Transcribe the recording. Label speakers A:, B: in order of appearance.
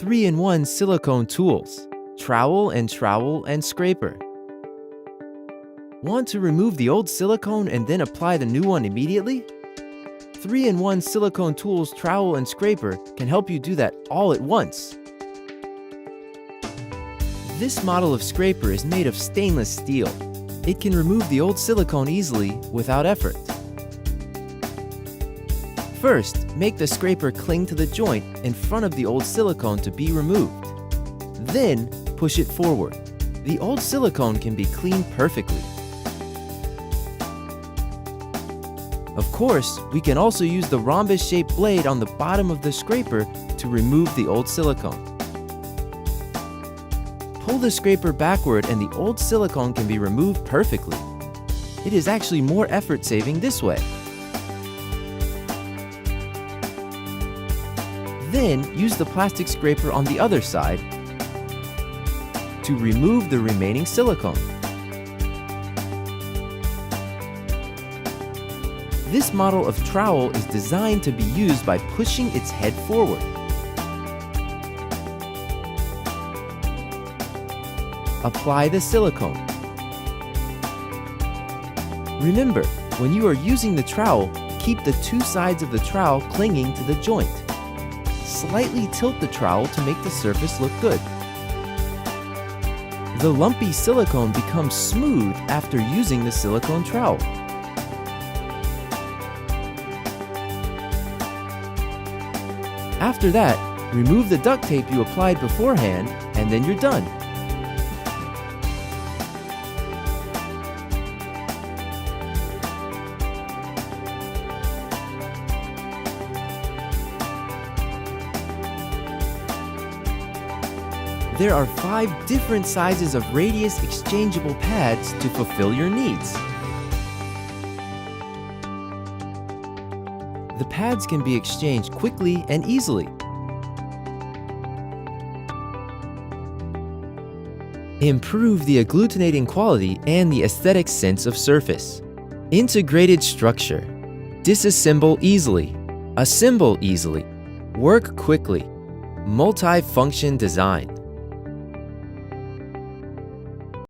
A: 3-in-1 silicone tools, trowel and scraper. Want to remove the old silicone and then apply the new one immediately? 3-in-1 silicone tools, trowel and scraper can help you do that all at once. This model of scraper is made of stainless steel. It can remove the old silicone easily without effort. First, make the scraper cling to the joint in front of the old silicone to be removed. Then, push it forward. The old silicone can be cleaned perfectly. Of course, we can also use the rhombus-shaped blade on the bottom of the scraper to remove the old silicone. Pull the scraper backward and the old silicone can be removed perfectly. It is actually more effort-saving this way. Then, use the plastic scraper on the other side to remove the remaining silicone. This model of trowel is designed to be used by pushing its head forward. Apply the silicone. Remember, when you are using the trowel, keep the two sides of the trowel clinging to the joint. Slightly tilt the trowel to make the surface look good. The lumpy silicone becomes smooth after using the silicone trowel. After that, remove the duct tape you applied beforehand, and then you're done. There are 5 different sizes of radius exchangeable pads to fulfill your needs. The pads can be exchanged quickly and easily. Improve the agglutinating quality and the aesthetic sense of surface. Integrated structure. Disassemble easily. Assemble easily. Work quickly. Multi-function design.